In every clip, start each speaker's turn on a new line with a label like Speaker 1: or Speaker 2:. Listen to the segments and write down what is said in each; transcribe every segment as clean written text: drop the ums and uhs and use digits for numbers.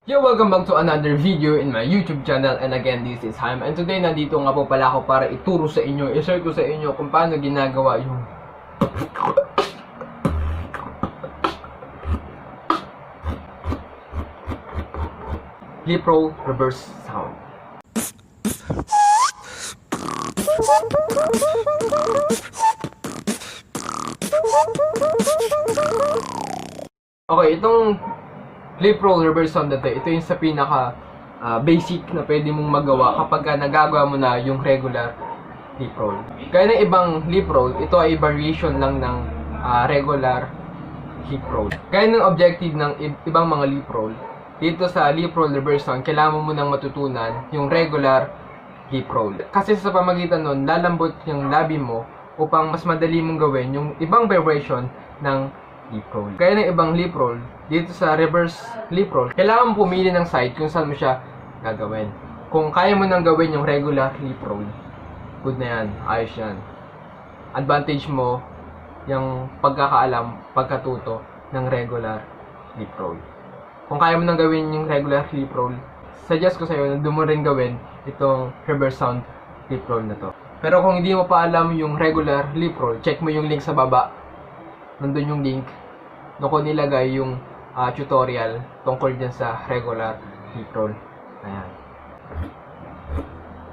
Speaker 1: Yo, welcome back to another video in my YouTube channel, and again, this is Haim, and today nandito nga po pala ako para ituro sa inyo, i-share ko sa inyo kung paano ginagawa yung Liproll reverse sound. Okay, itong Liproll reverse sound na ito yung sa pinaka basic na pwede mong magawa kapag nagagawa mo na yung regular Liproll. Kaya ng ibang Liproll, ito ay variation lang ng regular Liproll. Kaya ng objective ng ibang mga Liproll, dito sa Liproll reverse sound, kailangan mo munang matutunan yung regular Liproll. Kasi sa pamagitan nun, lalambot yung labi mo upang mas madali mong gawin yung ibang variation ng Liproll. Kaya ng ibang Liproll, dito sa reverse Liproll, kailangan mo pumili ng site kung saan mo siya gagawin. Kung kaya mo nang gawin yung regular Liproll, good na yan, ayos yan. Advantage mo yung pagkakaalam, pagkatuto ng regular Liproll. Kung kaya mo nang gawin yung regular Liproll, suggest ko sa'yo na doon mo rin gawin itong reverse sound Liproll na to. Pero kung hindi mo pa alam yung regular Liproll, check mo yung link sa baba. Nandun yung link. Doon ko nilagay yung tutorial tungkol dyan sa regular Liproll. Ayan.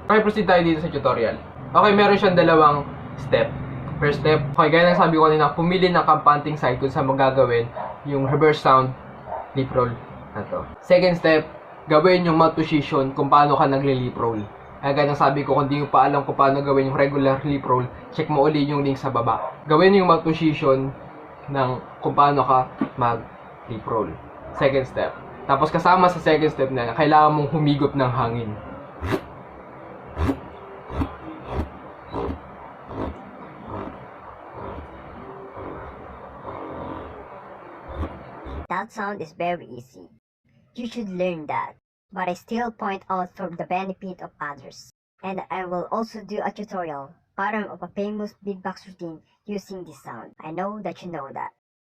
Speaker 1: Okay, proceed tayo dito sa tutorial. Okay, meron siyang dalawang step. First step, okay, gaya ng sabi ko kanina, pumili ng kampanting site kung saan magagawin yung reverse sound Liproll na to. Second step, gawin yung mouth position kung paano ka nagle-Liproll. Gaya ng sabi ko, kung di mo pa alam kung paano gawin yung regular Liproll, check mo uli yung link sa baba. Gawin yung mouth position ng kung paano ka mag-Liproll. Second step. Tapos kasama sa second step na kailangan mong humigop ng hangin.
Speaker 2: That sound is very easy. You should learn that. But I still point out for the benefit of others. And I will also do a tutorial pattern of a famous beatbox routine using this sound. I know that you know that.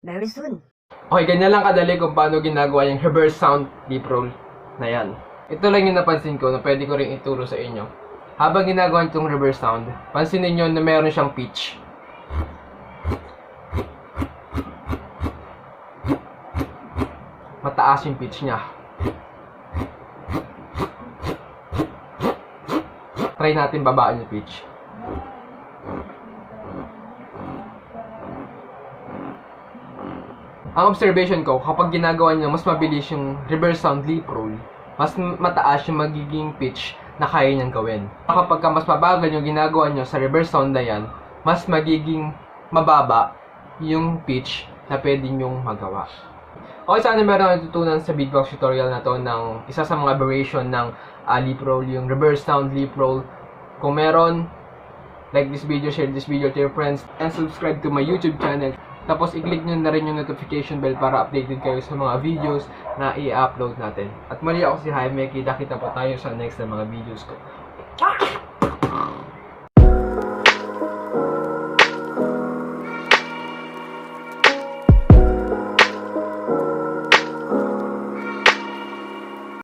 Speaker 2: Very soon.
Speaker 1: Okay, ganyan lang kadali kung paano ginagawa yung reverse sound Liproll na yan. Ito lang yung napansin ko na pwede ko rin ituro sa inyo. Habang ginagawa itong reverse sound, pansinin nyo na meron siyang pitch. Mataas yung pitch niya. Try natin babaan yung pitch. Ang observation ko, kapag ginagawa niya mas mabilis yung reverse sound Liproll, mas mataas yung magiging pitch na kaya niyang gawin. Kapag mas mabagal yung ginagawa niyo sa reverse sound na yan, mas magiging mababa yung pitch na pwede niyong magawa. Okay, sana meron natutunan sa beatbox tutorial na to ng isa sa mga variation ng Liproll, yung reverse sound Liproll. Kung meron, like this video, share this video to your friends, and subscribe to my YouTube channel. Tapos i-click nyo na rin yung notification bell para updated kayo sa mga videos na i-upload natin. At muli ako si Jaime, kita-kita po tayo sa next na mga videos ko.